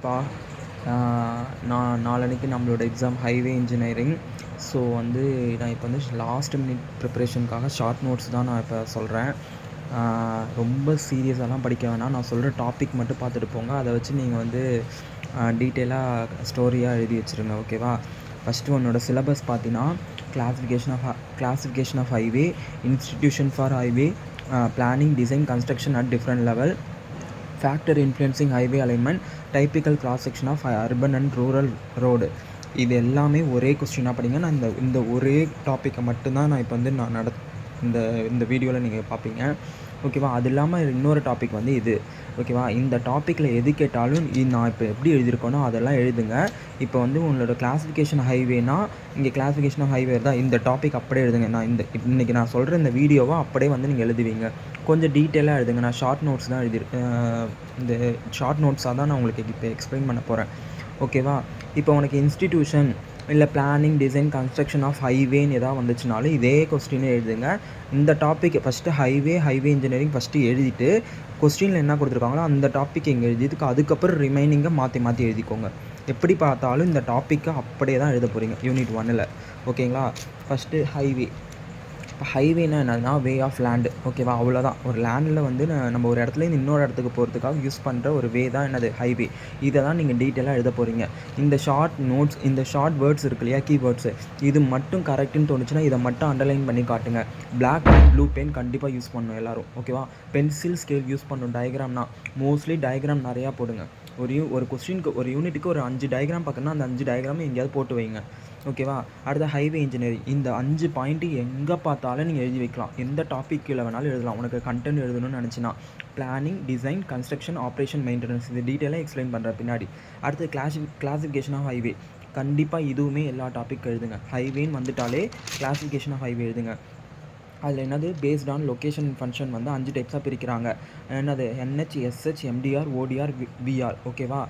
பா நான் நாளன்னைக்கு நம்மளோட எக்ஸாம் ஹைவே இன்ஜினியரிங். ஸோ வந்து நான் இப்போ வந்து லாஸ்ட் மினிட் ப்ரிப்பரேஷனுக்காக ஷார்ட் நோட்ஸ் தான் நான் இப்போ சொல்கிறேன். ரொம்ப சீரியஸாலாம் படிக்க வேணாம். நான் சொல்கிற டாபிக் மட்டும் பார்த்துட்டு போங்க. அதை வச்சு நீங்கள் வந்து டீட்டெயிலாக ஸ்டோரியாக எழுதி வச்சுருங்க. ஓகேவா? ஃபஸ்ட்டு உன்னோட சிலபஸ் பார்த்தீங்கன்னா classification of highway, institution for highway, planning, design, construction at different level, factor influencing highway alignment, typical cross section of urban and rural road. இது எல்லாமே ஒரே கொஸ்டினாக படிங்க. நான் இந்த ஒரே டாப்பிக்கை மட்டும்தான் நான் இப்போ வந்து இந்த இந்த வீடியோவில் நீங்கள் பார்ப்பீங்க. ஓகேவா? அது இல்லாமல் இன்னொரு டாபிக் வந்து இது. ஓகேவா? இந்த டாப்பிக்கில் எது கேட்டாலும் நான் இப்போ எப்படி எழுதியிருக்கேனோ அதெல்லாம் எழுதுங்க. இப்போ வந்து உங்களோட கிளாஸிஃபிகேஷன் ஹைவேனா இங்கே கிளாஸிஃபிகேஷன் ஆஃப் ஹைவே தான், இந்த டாபிக் அப்படியே எழுதுங்க. நான் இன்றைக்கி நான் சொல்கிற இந்த வீடியோவை அப்படியே வந்து நீங்கள் எழுதுவீங்க. கொஞ்சம் டீட்டெயிலாக எழுதுங்க. நான் ஷார்ட் நோட்ஸ் தான் இந்த ஷார்ட் நோட்ஸாக தான் நான் உங்களுக்கு இப்போ எக்ஸ்பிளைன் பண்ண போகிறேன். ஓகேவா? இப்போ உனக்கு இன்ஸ்டிடியூஷன் இல்லை பிளானிங், டிசைன், கன்ஸ்ட்ரக்ஷன் ஆஃப் ஹைவேன்னு எதாவது வந்துச்சுனாலும் இதே கொஸ்டினே எழுதுங்க. இந்த topic first highway engineering first எழுதிட்டு கொஸ்டினில் என்ன கொடுத்துருக்காங்களோ அந்த டாபிக் இங்கே எழுதிட்டு அதுக்கப்புறம் ரிமைனிங்கை மாற்றி எழுதிக்கோங்க. எப்படி பார்த்தாலும் இந்த டாப்பிக்கை அப்படியே தான் எழுத போகிறீங்க யூனிட் 1ல். ஓகேங்களா? First highway. இப்போ ஹைவேனா என்னதுன்னா வே ஆஃப் லேண்டு. ஓகேவா? அவ்வளோதான். ஒரு லேண்டில் வந்து நம்ம ஒரு இடத்துலேருந்து இன்னொரு இடத்துக்கு போகிறதுக்காக யூஸ் பண்ணுற ஒரு வே தான் என்னது ஹைவே. இதை தான் நீங்கள் டீட்டெயிலாக எழுத போகிறீங்க. இந்த ஷார்ட் நோட்ஸ், இந்த ஷார்ட் வேர்ட்ஸ் இருக்கு இல்லையா, கீவேர்ட்ஸு, இது மட்டும் கரெக்டுன்னு தோணுச்சுன்னா இதை மட்டும் அண்டர்லைன் பண்ணி காட்டுங்க. பிளாக் அண்ட் ப்ளூ பென் கண்டிப்பாக யூஸ் பண்ணணும் எல்லோரும். ஓகேவா? பென்சில் ஸ்கேல் யூஸ் பண்ணணும். டயக்ராம்னா மோஸ்ட்லி டயக்ராம் நிறையா போடுங்க. ஒரு கொஸ்டினுக்கு ஒரு யூனிட்டுக்கு ஒரு 5 டயக்ராம் பார்க்கணுன்னா அந்த 5 டயக்ராம் எங்கேயாவது போட்டு வைங்க. ஓகேவா? அடுத்த ஹைவே இன்ஜினியரிங். இந்த 5 பாயிண்ட்டு எங்கே பார்த்தாலும் நீங்கள் எழுதி வைக்கலாம். எந்த டாபிக் கீழே வேணாலும் எழுதலாம். உனக்கு கண்டென்ட் எழுதணும்னு நினச்சினா planning, design, construction, operation, maintenance, இது டீட்டெயிலாக எக்ஸ்பிளைன் பண்ணுற பின்னாடி. அடுத்து கிளாசிஃபிகேஷன் ஆஃப் ஹைவே. கண்டிப்பாக இதுவுமே எல்லா டாபிக் எழுதுங்க. ஹைவேன்னு வந்துட்டாலே கிளாசிஃபிகேஷன் ஆஃப் ஹைவே எழுதுங்க. அதில் என்னது பேஸ்ட் ஆன் லொக்கேஷன் ஃபங்க்ஷன் வந்து 5 டைப்ஸாக பிரிக்கிறாங்க. என்னது NH, SH, MDR, ODR, VR. ஓகேவா?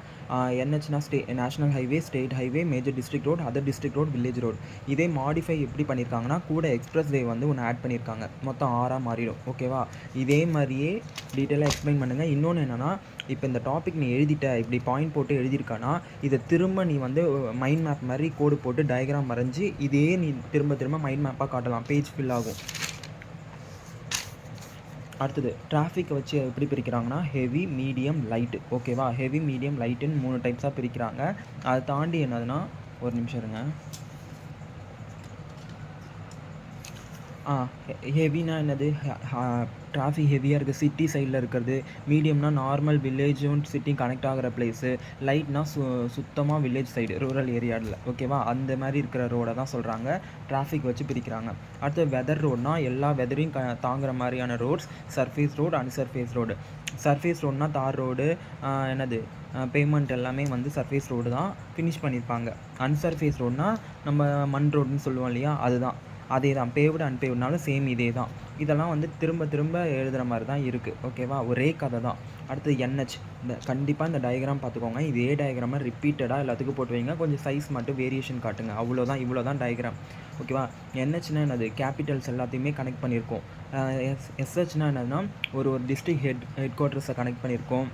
NHனா national highway, state highway, major district road, other district road, village road. இதே மாடிஃபை எப்படி பண்ணியிருக்காங்கன்னா கூட எக்ஸ்பிரஸ் வே வந்து ஒன்று ஆட் பண்ணியிருக்காங்க. மொத்தம் 6ஆக மாறிடும். ஓகேவா? இதே மாதிரியே டீட்டெயிலாக எக்ஸ்பிளைன் பண்ணுங்கள். இன்னொன்று என்னென்னா, இப்போ இந்த டாபிக் நீ எழுதிட்ட, இப்படி பாயிண்ட் போட்டு எழுதியிருக்கானா இதை திரும்ப நீ வந்து மைண்ட் மேப் மாதிரி கோடு போட்டு டயக்ராம் வரைஞ்சி இதே நீ திரும்ப மைண்ட் மேப்பாக காட்டலாம். பேஜ் ஃபில் ஆகும். அடுத்தது டிராஃபிக்கை வச்சு எப்படி பிரிக்கிறாங்கன்னா ஹெவி, மீடியம், லைட்டு. ஓகேவா? ஹெவி, மீடியம், லைட்டுன்னு 3 டைப்ஸாக பிரிக்கிறாங்க. அதை தாண்டி என்னதுன்னா, ஒரு நிமிஷம் இருங்க. ஹெவினா என்னது? டிராஃபிக் ஹெவியாக இருக்குது சிட்டி சைடில் இருக்கிறது. மீடியம்னா நார்மல் வில்லேஜும் சிட்டி கனெக்ட் ஆகிற பிளேஸு. லைட்னா சுத்தமாக வில்லேஜ் சைடு, ரூரல் ஏரியாவில். ஓகேவா? அந்த மாதிரி இருக்கிற ரோடை தான் சொல்கிறாங்க. டிராஃபிக் வச்சு பிரிக்கிறாங்க. அடுத்து வெதர் ரோடுனா எல்லா வெதரையும் தாங்குற மாதிரியான roads. Surface road, unsurface road. சர்ஃபேஸ் ரோடுனா தார் ரோடு, என்னது பேமெண்ட் எல்லாமே வந்து சர்ஃபேஸ் ரோடு தான் ஃபினிஷ் பண்ணியிருப்பாங்க. அன்சர்ஃபேஸ் ரோடுனா நம்ம மண் ரோடுன்னு சொல்லுவோம் இல்லையா, அதுதான். அதே தான். பேவ்டு அன்பேவ்டுனாலும் சேம் இதே தான். இதெல்லாம் வந்து திரும்ப எழுதுகிற மாதிரி தான் இருக்குது. ஓகேவா? ஒரே கதை தான். அடுத்து NH. கண்டிப்பாக இந்த டயக்ராம் பார்த்துக்கோங்க. இதே டயக்ராமை ரிப்பீட்டடாக எல்லாத்துக்கும் போட்டு வைங்க. கொஞ்சம் சைஸ் மட்டும் வேரியேஷன் காட்டுங்க. இவ்வளோ தான் டயக்ராம். ஓகேவா? NHனா என்னது? கேபிட்டல்ஸ் எல்லாத்தையுமே கனெக்ட் பண்ணியிருக்கோம். SHனா என்னதுன்னா ஒரு டிஸ்ட்ரிக்ட் ஹெட் குவார்ட்டர்ஸை கனெக்ட் பண்ணியிருக்கோம்.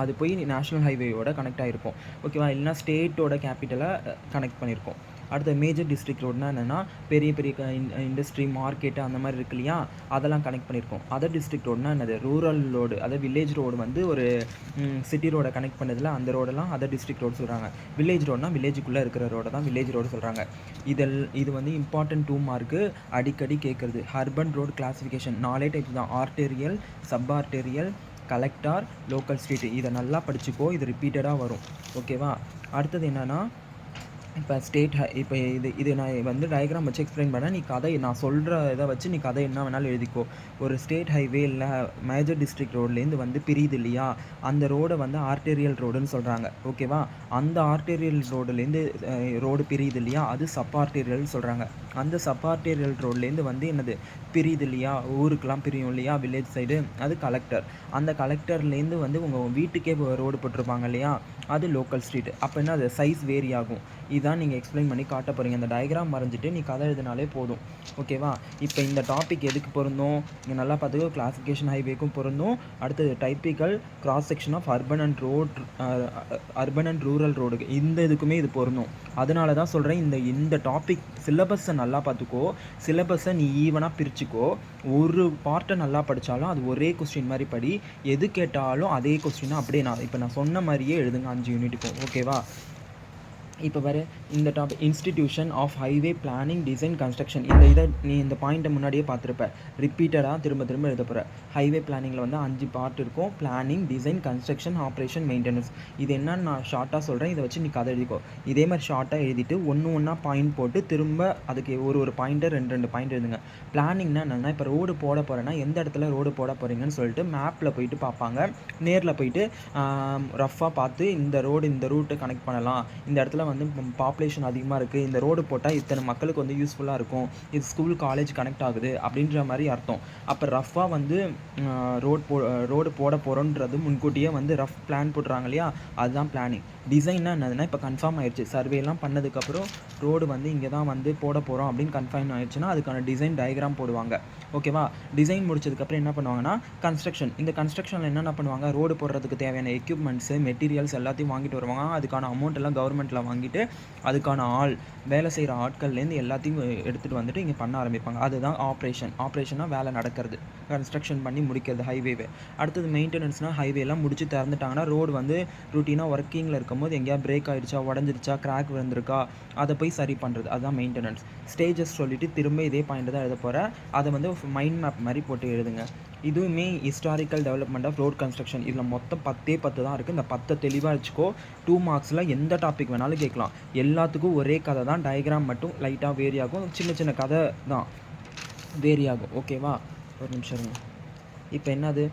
அது போய் நேஷ்னல் ஹைவேயோட கனெக்ட் ஆகிருக்கும். ஓகேவா? இல்லைனா ஸ்டேட்டோட கேபிட்டலை கனெக்ட் பண்ணியிருக்கோம். அடுத்த மேஜர் டிஸ்ட்ரிக்ட் ரோடுனா என்னென்னா பெரிய இண்டஸ்ட்ரி, மார்க்கெட்டு அந்த மாதிரி இருக்கு இல்லையா, அதெல்லாம் கனெக்ட் பண்ணியிருக்கோம். அதர் டிஸ்ட்ரிக்ட் ரோடுனா என்னது? ரூரல் ரோடு, அதாவது வில்லேஜ் ரோடு வந்து ஒரு சிட்டி ரோடை கனெக்ட் பண்ணதில் அந்த ரோடெல்லாம் அதர் டிஸ்ட்ரிக்ட் ரோடு சொல்கிறாங்க. வில்லேஜ் ரோடுனா வில்லேஜுக்குள்ளே இருக்கிற ரோடை தான் வில்லேஜ் ரோடு சொல்கிறாங்க. இது வந்து இம்பார்ட்டன்ட் 2 மார்க்கு அடிக்கடி கேட்குறது. அர்பன் ரோடு கிளாஸிஃபிகேஷன் 4 டைப்ஸ் தான். ஆர்டேரியல், சப் ஆர்டேரியல், கலெக்டார், லோக்கல் ஸ்ட்ரீட். இதை நல்லா படிச்சுக்கோ. இது ரிப்பீட்டடாக வரும். ஓகேவா? அடுத்தது என்னென்னா, இப்போ இப்போ இது நான் வந்து டயக்ராம் வச்சு எக்ஸ்பிளைன் பண்ணேன். நீ கதை நான் சொல்கிற இதை வச்சு நீ கதை என்ன வேணாலும் எழுதிக்கோ. ஒரு ஸ்டேட் ஹைவே இல்லை மேஜர் டிஸ்ட்ரிக்ட் ரோட்லேருந்து வந்து பிரியுது இல்லையா, அந்த ரோடை வந்து ஆர்டேரியல் ரோடுன்னு சொல்கிறாங்க. ஓகேவா? அந்த ஆர்டேரியல் ரோடுலேருந்து ரோடு பிரியுது இல்லையா, அது சப் ஆர்டேரியல் சொல்கிறாங்க. அந்த சப்பார்டேரியல் ரோட்லேருந்து வந்து என்னது பிரியுது இல்லையா, ஊருக்கெலாம் பிரியும் இல்லையா வில்லேஜ் சைடு, அது கலெக்டர். அந்த கலெக்டர்லேருந்து வந்து உங்கள் வீட்டுக்கே ரோடு போட்டிருப்பாங்க இல்லையா, அது லோக்கல் ஸ்ட்ரீட். அப்போ என்ன அது சைஸ் வேரி ஆகும். இதான் நீங்கள் எக்ஸ்பிளைன் பண்ணி காட்ட போகிறீங்க. அந்த டயக்ராம் வரைஞ்சிட்டு நீ கதை எழுதினாலே போதும். ஓகேவா? இப்போ இந்த டாபிக் எதுக்கு பொருந்தும், நீங்கள் நல்லா பார்த்துக்கோ. கிளாசிஃபிகேஷன் ஹைவேக்கும் பொருந்தும். அடுத்தது typical cross section of urban and rural ரோடுக்கு, இந்த இதுக்குமே இது பொருந்தும். அதனால தான் சொல்கிறேன், இந்த டாபிக் சிலபஸை நல்லா பார்த்துக்கோ. சிலபஸை நீ ஈவனாக பிரிச்சுக்கோ. ஒரு பார்ட்டை நல்லா படித்தாலும் அது ஒரே கொஸ்டின் மாதிரி படி. எது கேட்டாலும் அதே கொஸ்டினாக அப்படியே நான் சொன்ன மாதிரியே எழுதுங்க 5 யூனிட்டுக்கும். ஓகேவா? இப்போ வேறு இந்த topic institution of highway planning design construction. இதை நீ இந்த பாயிண்ட்டை முன்னாடியே பார்த்துருப்ப. ரிப்பீட்டடாக திரும்ப எழுத போகிற. ஹைவே பிளானிங்கில் வந்து 5 பார்ட் இருக்கும். Planning, design, construction, operation, maintenance. இது என்னன்னு நான் ஷார்ட்டாக சொல்கிறேன். இதை வச்சு நீ கதை எழுதிக்கோ. இதே மாதிரி ஷார்ட்டாக எழுதிட்டு ஒன்றா பாயிண்ட் போட்டு திரும்ப அதுக்கு ஒரு பாயிண்ட்டை 2 பாயிண்ட் எழுதுங்க. பிளானிங்னா என்னென்னா, இப்போ ரோடு போட போகிறேன்னா எந்த இடத்துல ரோடு போட போகிறீங்கன்னு சொல்லிட்டு மேப்பில் போயிட்டு பார்ப்பாங்க. நேரில் போயிட்டு ரஃப்பாக பார்த்து இந்த ரூட்டை கனெக்ட் பண்ணலாம், இந்த இடத்துல வந்து பாப்புலேஷன் அதிகமாக இருக்குது, இந்த ரோடு போட்டால் இத்தனை மக்களுக்கு வந்து யூஸ்ஃபுல்லாக இருக்கும், இது ஸ்கூல் காலேஜ் கனெக்ட் ஆகுது அப்படின்ற மாதிரி அர்த்தம். அப்போ ரஃப்பாக வந்து ரோடு போட போகிறோன்றது முன்கூட்டியே வந்து ரஃப் பிளான் போட்டுறாங்க இல்லையா, அதுதான் பிளானிங். டிசைன்னா என்னதுன்னா, இப்போ கன்ஃபார்ம் ஆயிடுச்சு, சர்வேலாம் பண்ணதுக்கப்புறம் ரோடு வந்து இங்கே தான் வந்து போட போகிறோம் அப்படின்னு கன்ஃபார்ம் ஆயிடுச்சுன்னா அதுக்கான டிசைன் டயக்ராம் போடுவாங்க. ஓகேவா? டிசைன் முடிச்சதுக்கப்புறம் என்ன பண்ணுவாங்கன்னா கன்ஸ்ட்ரக்ஷன். இந்த கன்ஸ்ட்ரக்ஷனில் என்னென்ன பண்ணுவாங்க, ரோடு போடுறதுக்கு தேவையான எக்யூப்மெண்ட்ஸு, மெட்டீரியல்ஸ் எல்லாத்தையும் வாங்கிட்டு வருவாங்க. அதுக்கான அமௌண்ட் எல்லாம் கவர்மெண்ட்டில் வாங்கிட்டு அதுக்கான வேலை செய்கிற ஆட்கள்லேருந்து எல்லாத்தையும் எடுத்துகிட்டு வந்துட்டு இங்கே பண்ண ஆரம்பிப்பாங்க. அதுதான் ஆப்ரேஷனாக வேலை நடக்கிறது, கன்ஸ்ட்ரக்ஷன் பண்ணி முடிக்கிறது ஹைவேவே. அடுத்தது மெயின்டெனன்ஸ்னால் ஹைவேலாம் முடிச்சு திறந்துட்டாங்கன்னா ரோடு வந்து ரூட்டீனாக ஒர்க்கிங்கில் இருக்கும்போது எங்கேயா பிரேக் ஆகிடுச்சா, உடஞ்சிருச்சா, கிராக் விழுந்திருக்கா, அதை போய் சரி பண்ணுறது, அதுதான் மெயின்டெனன்ஸ். ஸ்டேஜஸ் சொல்லிவிட்டு திரும்ப இதே பாயிண்ட் தான் எழுத போகிறேன். அதை வந்து மைண்ட் மேப் மாதிரி போட்டு எழுதுங்க. இதுவுமே historical development of road construction. இதில் மொத்தம் 10 தான் இருக்குது. இந்த 10 தெளிவாக வச்சுக்கோ. 2 மார்க்ஸில் எந்த டாபிக் வேணாலும் கேட்கலாம். எல்லாத்துக்கும் ஒரே கதை தான், டயக்ராம் மட்டும் லைட்டாக வேரி ஆகும். சின்ன கதை தான் வேரி ஆகும். ஓகேவா? ஒரு நிமிஷம் இருங்க. இப்போ என்னது,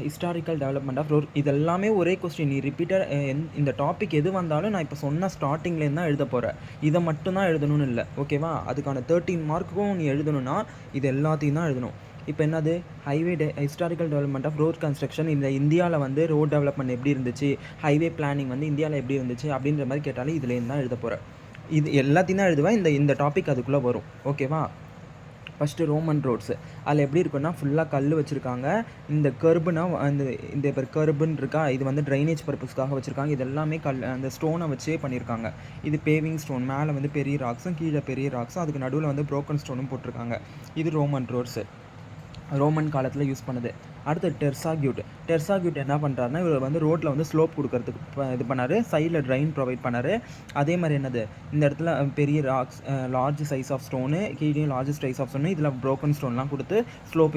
ஹிஸ்டாரிக்கல் டெவலப்மெண்ட் ஆஃப் ரோட், இதெல்லாமே ஒரே கொஸ்டின். நீ ரிப்பீட்டட் இந்த டாபிக் எது வந்தாலும் நான் இப்போ சொன்ன ஸ்டார்டிங்லேருந்து தான் எழுத போகிறேன். இதை மட்டும் தான் எழுதணும்னு இல்லை. ஓகேவா? அதுக்கான 13 மார்க்குக்கும் நீ எழுதணும்னா இது எல்லாத்தையும் தான் எழுதணும். இப்போ என்னது, historical development of road construction. இந்த இந்தியாவில் வந்து ரோட் டெவலப்மெண்ட் எப்படி இருந்துச்சு, ஹைவே பிளானிங் வந்து இந்தியாவில் எப்படி இருந்துச்சு அப்படின்ற மாதிரி கேட்டாலும் இதுலேருந்து தான் எழுத போகிறேன். இது எல்லாத்தையும் தான் எழுதுவேன். இந்த டாபிக் அதுக்குள்ளே வரும். ஓகேவா? First Roman roads. அதில் எப்படி இருக்குன்னா ஃபுல்லாக கல் வச்சுருக்காங்க. இந்த கர்புனா இந்த இப்போ கர்புன்னு இருக்கா, இது வந்து ட்ரைனேஜ் பர்பஸ்க்காக வச்சுருக்காங்க. இது எல்லாமே அந்த ஸ்டோனை வச்சே பண்ணியிருக்காங்க. இது பேவிங் ஸ்டோன், மேலே வந்து பெரிய ராக்ஸும் கீழே பெரிய ராக்ஸும், அதுக்கு நடுவில் வந்து ப்ரோக்கன் ஸ்டோனும் போட்டிருக்காங்க. இது ரோமன் ரோட்ஸு, ரோமன் காலத்தில் யூஸ் பண்ணது. அடுத்து டெர்சாக்யூட் என்ன பண்ணுறாருன்னா, இவர் வந்து ரோட்டில் வந்து ஸ்லோப் கொடுக்கறதுக்கு இது பண்ணார், சைடில் ட்ரைன் ப்ரொவைட் பண்ணார். அதே மாதிரி என்னது, இந்த இடத்துல பெரிய rocks, large size of stone, கீழே லார்ஜ் சைஸ் ஆஃப் ஸ்டோனு, இதில் ப்ரோக்கன் ஸ்டோன்லாம் கொடுத்து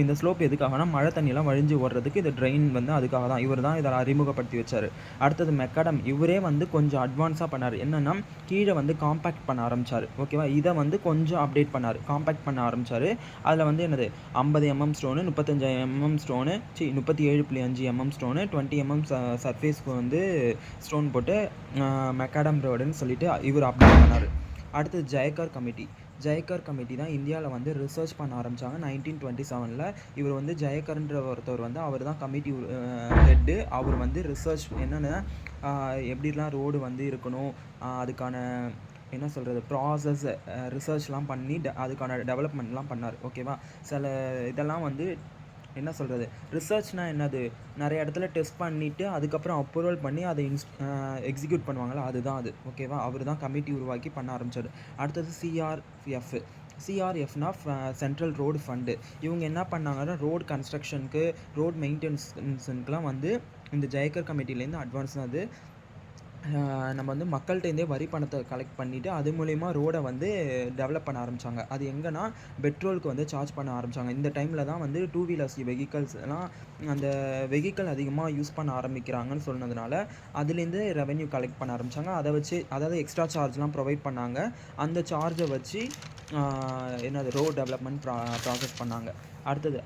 இந்த ஸ்லோப் எதுக்காகனா மழை தண்ணியெல்லாம் வழிஞ்சு ஓடுறதுக்கு. இது ட்ரெயின் வந்து அதுக்காக தான், இவர் தான் இதில் அறிமுகப்படுத்தி வச்சார். அடுத்தது மெக்கடம், இவரே வந்து கொஞ்சம் அட்வான்ஸாக பண்ணார். என்னென்னா கீழே வந்து காம்பேக்ட் பண்ண ஆரம்பித்தார். ஓகேவா? இதை வந்து கொஞ்சம் அப்டேட் பண்ணார், காம்பேக்ட் பண்ண ஆரம்பித்தார். அதில் வந்து என்னது 50 mm stone, 35 mm stone, 37.5 mm stone, 20 mm சர்ஃபேஸ்க்கு வந்து ஸ்டோன் போட்டு மெக்காடம் ரோடுன்னு சொல்லிட்டு இவர் அப்டேட் பண்ணார். அடுத்தது ஜெயக்கர் கமிட்டி தான் இந்தியாவில் வந்து ரிசர்ச் பண்ண ஆரம்பித்தாங்க 1927. இவர் வந்து ஜெயக்கர்ன்ற ஒருத்தவர் வந்து அவர் தான் கமிட்டி ஹெட்டு. அவர் வந்து ரிசர்ச் என்னென்னா எப்படிலாம் ரோடு வந்து இருக்கணும், அதுக்கான என்ன சொல்கிறது ப்ராசஸ் ரிசர்ச்லாம் பண்ணி அதுக்கான டெவலப்மெண்ட்லாம் பண்ணார். ஓகேவா? சில இதெல்லாம் வந்து என்ன சொல்கிறது, ரிசர்ச்னால் என்னது, நிறைய இடத்துல டெஸ்ட் பண்ணிவிட்டு அதுக்கப்புறம் அப்ரூவல் பண்ணி அதை எக்ஸிக்யூட் பண்ணுவாங்களா, அதுதான் அது. ஓகேவா? அவர் தான் கமிட்டி உருவாக்கி பண்ண ஆரம்பித்தார். அடுத்தது சிஆர்எஃப்னா சென்ட்ரல் ரோடு ஃபண்டு. இவங்க என்ன பண்ணாங்கன்னா ரோடு கன்ஸ்ட்ரக்ஷனுக்கு, ரோட் மெயின்டெனன்ஸுக்கெலாம் வந்து இந்த ஜெயக்கர் கமிட்டிலேருந்து அட்வான்ஸ் தான் அது. நம்ம வந்து மக்கள்கிட்டேருந்தே வரி பணத்தை கலெக்ட் பண்ணிவிட்டு அது மூலிமா ரோடை வந்து டெவலப் பண்ண ஆரம்பித்தாங்க. அது எங்கன்னா பெட்ரோலுக்கு வந்து சார்ஜ் பண்ண ஆரம்பித்தாங்க. இந்த டைமில் தான் வந்து 2 வீலர்ஸ் வெஹிக்கல்ஸ்லாம் அந்த வெஹிக்கல் அதிகமாக யூஸ் பண்ண ஆரம்பிக்கிறாங்கன்னு சொன்னதுனால அதுலேருந்து ரெவென்யூ கலெக்ட் பண்ண ஆரம்பித்தாங்க. அதை வச்சு அதாவது எக்ஸ்ட்ரா சார்ஜ்லாம் ப்ரொவைட் பண்ணாங்க. அந்த சார்ஜை வச்சு என்னது ரோட் டெவலப்மெண்ட் ப்ராசஸ் பண்ணாங்க. அடுத்தது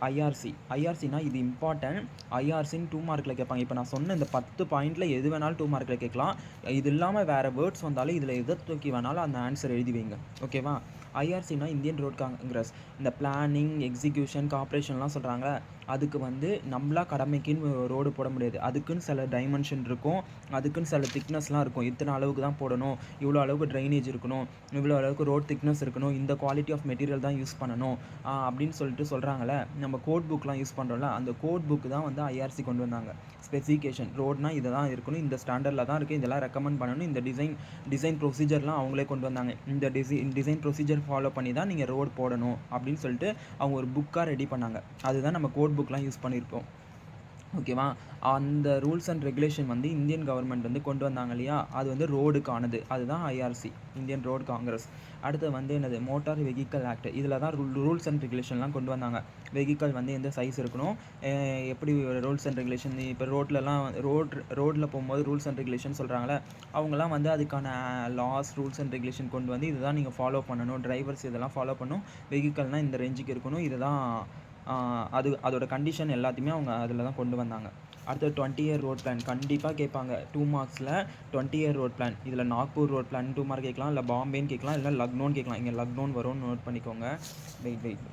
ஐஆர்சினா இது இம்பார்ட்டன்ட். ஐஆர்சின்னு 2 மார்க்கில் கேட்பாங்க. இப்போ நான் சொன்ன இந்த 10 பாயிண்டில் எது வேணாலும் 2 மார்க்கில் கேட்கலாம். இது இல்லாமல் வேறு வேர்ட்ஸ் வந்தாலும் இதில் எதை தூக்கி வேணாலும் அந்த ஆன்சர் எழுதி வைங்க. ஓகேவா? ஐஆர்சினா இந்தியன் ரோட் காங்கிரஸ். இந்த பிளானிங், எக்ஸிக்யூஷன், கார்ப்பரேஷன்லாம் சொல்கிறாங்க, அதுக்கு வந்து நம்மளா கடமைக்குன்னு ரோடு போட முடியாது. அதுக்குன்னு சில டைமென்ஷன் இருக்கும், அதுக்குன்னு சில திக்னஸ்லாம் இருக்கும். இத்தனை அளவுக்கு தான் போடணும், இவ்வளோ அளவுக்கு ட்ரைனேஜ் இருக்கணும், இவ்வளோ அளவுக்கு ரோட் திக்னஸ் இருக்கணும், இந்த குவாலிட்டி ஆஃப் மெட்டீரியல் தான் யூஸ் பண்ணணும் அப்படின்னு சொல்லிட்டு சொல்கிறாங்களே. நம்ம கோட் புக்லாம் யூஸ் பண்ணுறோம்ல, அந்த கோட் புக் தான் வந்து ஐஆர்சி கொண்டு வந்தாங்க. ஸ்பெசிஃபிகேஷன் ரோட்னா இதை தான் இருக்கணும், இந்த ஸ்டாண்டர்டில் தான் இருக்குது, இதெல்லாம் ரெக்கமெண்ட் பண்ணணும், இந்த டிசைன் ப்ரொசீஜர்லாம் அவங்களே கொண்டு வந்தாங்க. இந்த டிசைன் ப்ரொசீஜர் ஃபாலோ பண்ணி தான் நீங்கள் ரோடு போடணும் அப்படின்னு சொல்லிட்டு அவங்க ஒரு புக்காக ரெடி பண்ணாங்க. அதுதான் நம்ம கோட் புக்லாம் யூஸ் பண்ணியிருப்போம். ஓகேவா? அந்த ரூல்ஸ் அண்ட் ரெகுலேஷன் வந்து இந்தியன் கவர்மெண்ட் வந்து கொண்டு வந்தாங்க இல்லையா, அது வந்து ரோடுக்கானது. அதுதான் ஐஆர்சி, இந்தியன் ரோடு காங்கிரஸ். அடுத்து வந்து என்னது, மோட்டார் வெஹிக்கல் ஆக்ட். இதில் தான் ரூல்ஸ் அண்ட் ரெகுலேஷன்லாம் கொண்டு வந்தாங்க. வெஹிக்கல் வந்து எந்த சைஸ் இருக்கணும், எப்படி ரூல்ஸ் அண்ட் ரெகுலேஷன். இப்போ ரோட்டில் போகும்போது ரூல்ஸ் அண்ட் ரெகுலேஷன் சொல்கிறாங்களே, அவங்களாம் வந்து அதுக்கான லாஸ், ரூல்ஸ் அண்ட் ரெகுலேஷன் கொண்டு வந்து இதுதான் நீங்கள் ஃபாலோ பண்ணணும், டிரைவர்ஸ் இதெல்லாம் ஃபாலோ பண்ணணும், வெஹிக்கல்னால் இந்த ரேஞ்சுக்கு இருக்கணும், இதுதான் அதோட கண்டிஷன் எல்லாத்தையுமே அவங்க அதில் தான் கொண்டு வந்தாங்க. அடுத்து 20 இயர் ரோட் பிளான் கண்டிப்பாக கேட்பாங்க 2 மார்க்ஸில். 20 இயர் ரோட் பிளான், இதில் நாக்பூர் ரோட் பிளான் 2 மார்க் கேட்கலாம், இல்லை பாம்பேன்னு கேட்கலாம், இல்லை லக்னோன்னு கேட்கலாம். இங்கே லக்னோன்னு வரும்னு நோட் பண்ணிக்கோங்க. வெயிட்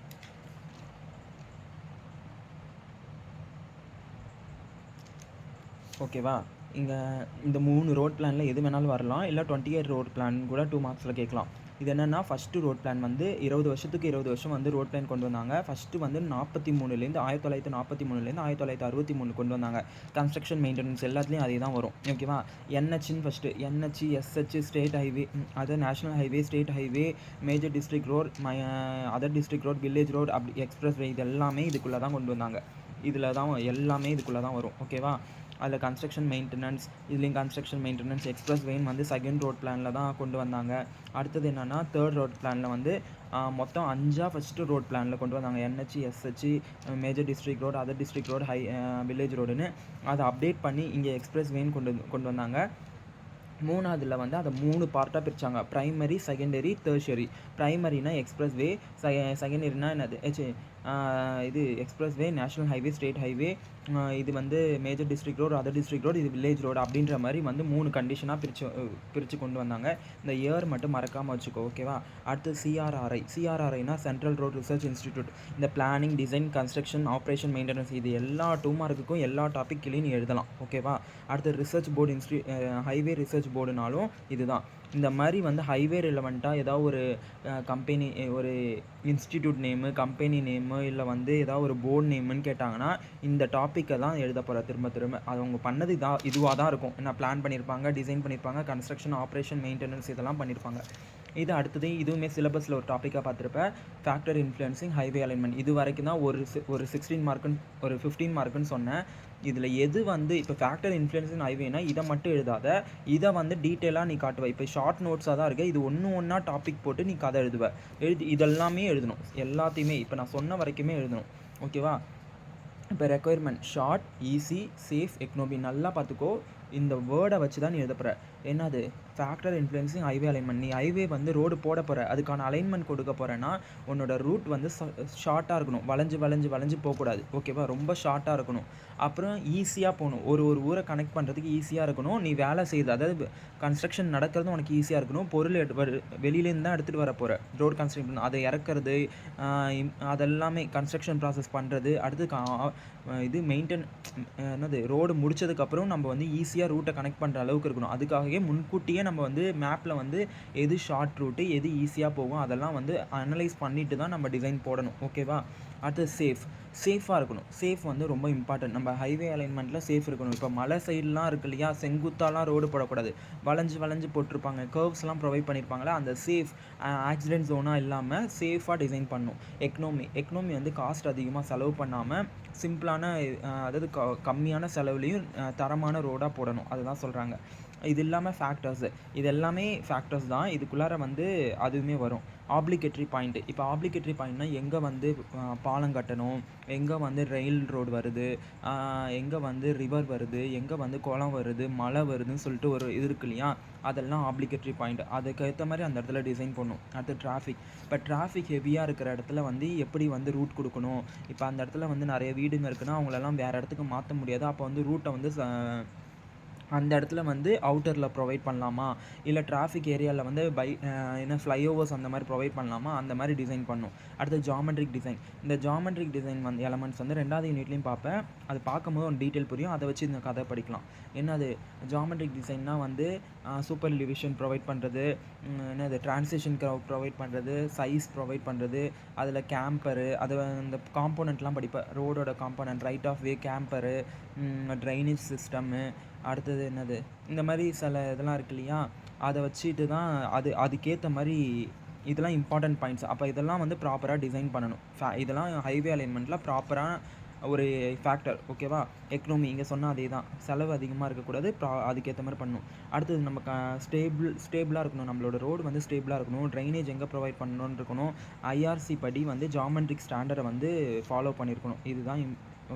ஓகேவா? இங்கே இந்த 3 ரோட் பிளானில் எது வேணாலும் வரலாம், இல்லை 20 இயர் ரோட் பிளான் கூட 2 மார்க்ஸில் கேட்கலாம். இது என்னென்னா, ஃபஸ்ட்டு ரோட் பிளான் வந்து 20 வருஷத்துக்கு 20 வருஷம் வந்து ரோட் பிளான் கொண்டு வந்தாங்க. ஃபஸ்ட்டு வந்து 1943 1963 கொண்டு வந்தாங்க. கன்ஸ்ட்ரக்ஷன், மெயின்டெனன்ஸ் எல்லாத்துலேயும் அதே தான் வரும். ஓகேவா? என்ஹெச்ன்னு first, NH, SH, state highway, other national highway, state highway, major district road, other district road, village road, அப்படி எக்ஸ்பிரஸ் வே, இது எல்லாமே இதுக்குள்ளே தான் கொண்டு வந்தாங்க. இதில் தான் எல்லாமே இதுக்குள்ளே தான் வரும். ஓகேவா? அதில் கன்ஸ்ட்ரக்ஷன், மெயின்டெனன்ஸ், இதுலேயும் கன்ஸ்ட்ரக்ஷன், மெயின்டெனன்ஸ், எக்ஸ்பிரஸ் வேன் வந்து செகண்ட் ரோட் பிளானில் தான் கொண்டு வந்தாங்க. அடுத்தது என்னென்னா, தேர்ட் ரோட் பிளானில் வந்து மொத்தம் 5 ஃபஸ்ட்டு ரோட் பிளானில் கொண்டு வந்தாங்க. NH, SH, major district road, other district road, village ரோடுன்னு அதை அப்டேட் பண்ணி இங்கே எக்ஸ்பிரஸ் வேன் கொண்டு வந்தாங்க. மூணாவதில் வந்து அதை 3 பார்ட்டாக பிரித்தாங்க. Primary, secondary, tertiary. ப்ரைமரினா எக்ஸ்பிரஸ் வே, செகண்டரினா என்னது, இது expressway, national highway, state highway, இது வந்து major district road, other district road, இது வில்லேஜ் ரோடு அப்படின்ற மாதிரி வந்து 3 கண்டிஷனாக பிரித்து கொண்டு வந்தாங்க. இந்த இயர் மட்டும் மறக்காமல் வச்சுக்கோ. ஓகேவா? அடுத்து சிஆர்ஆர்ஐனா சென்ட்ரல் ரோட் ரிசர்ச் இன்ஸ்டிடியூட். இந்த planning, design, construction, operation, maintenance, இது எல்லா 2 மார்க்குக்கும் எல்லா டாப்பிக்லையும் நீ எழுதலாம். ஓகேவா? அடுத்து ரிசர்ச் போர்டு, ஹைவே ரிசர்ச் போர்டுனாலும் இதுதான். இந்த மாதிரி வந்து ஹைவே ரிலவெண்ட்டாக ஏதாவது ஒரு கம்பெனி, ஒரு இன்ஸ்டிடியூட் நேமு, கம்பெனி நேமு, இல்லை வந்து ஏதாவது ஒரு போர்டு நேமுன்னு கேட்டாங்கன்னா இந்த டாப்பிக்கை தான் எழுத போகிற திரும்ப. அது அவங்க பண்ணது இதுவாக தான் இருக்கும். என்ன பிளான் பண்ணியிருப்பாங்க, டிசைன் பண்ணியிருப்பாங்க, கன்ஸ்ட்ரக்ஷன், ஆப்ரேஷன், மெயின்டெனன்ஸ் இதெல்லாம் பண்ணியிருப்பாங்க. இது அடுத்தது, இதுவுமே சிலபஸில் ஒரு டாப்பிக்காக பார்த்துருப்பேன். Factor influencing highway alignment. இது வரைக்கும் தான் ஒரு 16 மார்க்குன்னு, ஒரு 15 மார்க்குன்னு சொன்னேன். இதில் எது வந்து இப்போ ஃபேக்டர் இன்ஃப்ளூயன்சிங் ஹைவேனா இதை மட்டும் எழுதாத, இதை வந்து டீட்டெயிலாக நீ காட்டுவ. இப்போ ஷார்ட் நோட்ஸாக தான் இருக்குது, இது ஒன்றா டாபிக் போட்டு நீ கதை இதெல்லாமே எழுதணும். எல்லாத்தையுமே இப்போ நான் சொன்ன வரைக்குமே எழுதணும். ஓகேவா? இப்போ requirement short, easy, safe, economy. நல்லா பார்த்துக்கோ, இந்த வேர்டை வச்சு தான் நீ எழுத போகிற. என்னது, ஃபேக்டர் இன்ஃப்ளூயன்சிங் ஹைவே அலைன்மெண்ட். நீ ஹைவே வந்து ரோடு போட போகிற, அதுக்கான அலைன்மெண்ட் கொடுக்க போகிறேன்னா உன்னோட ரூட் வந்து ஷார்ட்டாக இருக்கணும், வளைஞ்சு போகக்கூடாது. ஓகேவா? ரொம்ப ஷார்ட்டாக இருக்கணும். அப்புறம் ஈஸியாக போகணும், ஒரு ஊரை கனெக்ட் பண்ணுறதுக்கு ஈஸியாக இருக்கணும். நீ வேலை செய்யுது, அதாவது கன்ஸ்ட்ரக்ஷன் நடக்கிறது உனக்கு ஈஸியாக இருக்கணும். பொருள் வெளியிலேருந்து தான் எடுத்துகிட்டு வர போகிற, ரோடு கன்ஸ்ட்ரக்ஷன் அதை இறக்குறது, அதெல்லாமே கன்ஸ்ட்ரக்ஷன் ப்ராசஸ் பண்ணுறது. அடுத்து இது என்னது, ரோடு முடிச்சதுக்கப்புறம் நம்ம வந்து ஈஸியாக ரூட்டை கனெக்ட் பண்ணுற அளவுக்கு இருக்கணும். அதுக்காகவே முன்கூட்டியே நம்ம வந்து மேப்பில் வந்து எது ஷார்ட் ரூட்டு, எது ஈஸியாக போகும், அதெல்லாம் வந்து அனலைஸ் பண்ணிட்டு தான் நம்ம டிசைன் போடணும். ஓகேவா? அடுத்து சேஃபாக இருக்கணும். சேஃப் வந்து ரொம்ப இம்பார்ட்டன்ட். நம்ம ஹைவே அலைன்மெண்ட்டில் சேஃப் இருக்கணும். இப்போ மலை சைட்லாம் இருக்கு இல்லையா, செங்குத்தாலாம் ரோடு போடக்கூடாது, வளைஞ்சு போட்டிருப்பாங்க, கர்வ்ஸ்லாம் ப்ரொவைட் பண்ணியிருப்பாங்களே, அந்த சேஃப் ஆக்சிடென்ட் ஜோனாக இல்லாமல் சேஃபாக டிசைன் பண்ணணும். எக்கனாமி வந்து காஸ்ட் அதிகமாக செலவு பண்ணாமல் சிம்பிளான, அதாவது கம்மியான செலவுலேயும் தரமான ரோடாக போடணும். அதுதான் சொல்கிறாங்க. இது இல்லாமல் ஃபேக்டர்ஸு, இது எல்லாமே ஃபேக்டர்ஸ் தான். இதுக்குள்ளார வந்து அதுவுமே வரும். ஆப்ளிகேட்ரி பாயிண்ட்டு. இப்போ ஆப்ளிகேட்ரி பாயிண்ட்னா எங்கே வந்து பாலம் கட்டணும், எங்கே வந்து ரயில் ரோடு வருது, எங்கே வந்து ரிவர் வருது, எங்கே வந்து குளம் வருது, மலை வருதுன்னு சொல்லிட்டு ஒரு இது இருக்கு இல்லையா, அதெல்லாம் ஆப்ளிகேட்ரி பாயிண்ட். அதுக்கேற்ற மாதிரி அந்த இடத்துல டிசைன் பண்ணணும். அடுத்து டிராஃபிக். இப்போ டிராஃபிக் ஹெவியாக இருக்கிற இடத்துல வந்து எப்படி வந்து ரூட் கொடுக்கணும். இப்போ அந்த இடத்துல வந்து நிறைய வீடுங்க இருக்குன்னா அவங்களெல்லாம் வேறு இடத்துக்கு மாற்ற முடியாது. அப்போ வந்து ரூட்டை வந்து அந்த இடத்துல வந்து அவுட்டரில் ப்ரொவைட் பண்ணலாமா, இல்லை டிராஃபிக் ஏரியாவில் வந்து ஃப்ளைஓவர்ஸ் அந்த மாதிரி ப்ரொவைட் பண்ணலாமா, அந்த மாதிரி டிசைன் பண்ணும். அடுத்து ஜாமெட்ரிக் டிசைன். இந்த ஜாமெட்ரிக் டிசைன் வந்து எலமெண்ட்ஸ் வந்து 2வது யூனிட்லேயும் பார்ப்பேன். அது பார்க்கும்போது ஒரு டீட்டெயில் புரியும். அதை வச்சு இந்த கதை படிக்கலாம். என்னது ஜாமெட்ரிக் டிசைன்னா வந்து சூப்பர் லிவிஷன் ப்ரொவைட் பண்ணுறது, என்னது டிரான்சிஷன் ப்ரொவைட் பண்ணுறது, சைஸ் ப்ரொவைட் பண்ணுறது, அதில் கேம்பரு, அது அந்த காம்போனண்ட்லாம் படிப்பேன். ரோடோட component, right of way, camber, drainage system, அடுத்தது என்னது இந்த மாதிரி சில இதெல்லாம் இருக்கு இல்லையா, அதை வச்சுட்டு தான் அதுக்கேற்ற மாதிரி இதெல்லாம் இம்பார்ட்டன்ட் பாயிண்ட்ஸ். அப்போ இதெல்லாம் வந்து ப்ராப்பராக டிசைன் பண்ணணும். இதெல்லாம் ஹைவே அலைன்மெண்ட்டில் ப்ராப்பராக ஒரு ஃபேக்டர். ஓகேவா? எக்கனாமி இங்கே சொன்னால் அதே தான், செலவு அதிகமாக இருக்கக்கூடாது, அதுக்கேற்ற மாதிரி பண்ணணும். அடுத்தது நம்ம ஸ்டேபிளாக இருக்கணும். நம்மளோட ரோடு வந்து ஸ்டேபிளாக இருக்கணும். ட்ரைனேஜ் எங்கே ப்ரொவைட் பண்ணணும்னு இருக்கணும். ஐஆர்சி படி வந்து ஜாமெட்ரிக் ஸ்டாண்டர்டை வந்து ஃபாலோ பண்ணியிருக்கணும். இதுதான்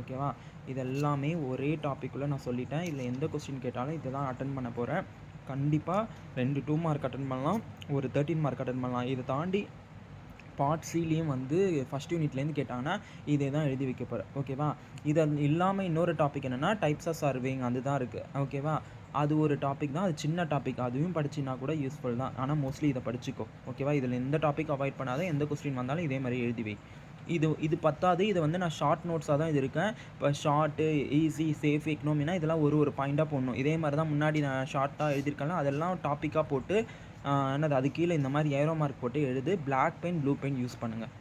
ஓகேவா? இது எல்லாமே ஒரே டாப்பிக்குள்ளே நான் சொல்லிட்டேன். இதில் எந்த கொஸ்டின் கேட்டாலும் இதை தான் அட்டன் பண்ண போகிறேன். கண்டிப்பாக 2 2 மார்க் அட்டன் பண்ணலாம், ஒரு 13 மார்க் அட்டன் பண்ணலாம். இதை தாண்டி பார்ட் சிலையும் வந்து ஃபஸ்ட் யூனிட்லேருந்து கேட்டாங்கன்னா இதே தான் எழுதி வைக்க போகிறேன். ஓகேவா? இது இல்லாமல் இன்னொரு டாபிக் என்னென்னா டைப்ஸ் ஆஃப் சர்வேயிங், அதுதான் இருக்குது. ஓகேவா? அது ஒரு டாபிக் தான், அது சின்ன டாபிக். அதுவும் படிச்சின்னா கூட யூஸ்ஃபுல் தான். ஆனால் மோஸ்ட்லி இதை படிச்சுக்கோ. ஓகேவா? இதில் எந்த டாபிக் அவாய்ட் பண்ணாத, எந்த கொஸ்டின் வந்தாலும் இதே மாதிரி எழுதி வை. இது பத்தாது. இது வந்து நான் ஷார்ட் நோட்ஸாக தான் இது இருக்கேன். இப்போ ஷார்ட்டு, ஈஸி, சேஃப், எக்கனாமினா இதெல்லாம் ஒரு பாயிண்ட்டாக போடணும். இதே மாதிரி தான் முன்னாடி நான் ஷார்ட்டாக எழுதியிருக்கேன்ல, அதெல்லாம் டாப்பிக்காக போட்டு என்னது அது கீழே இந்த மாதிரி ஏரோ மார்க் போட்டு எழுது. Black pen, blue pen use பண்ணுங்கள்.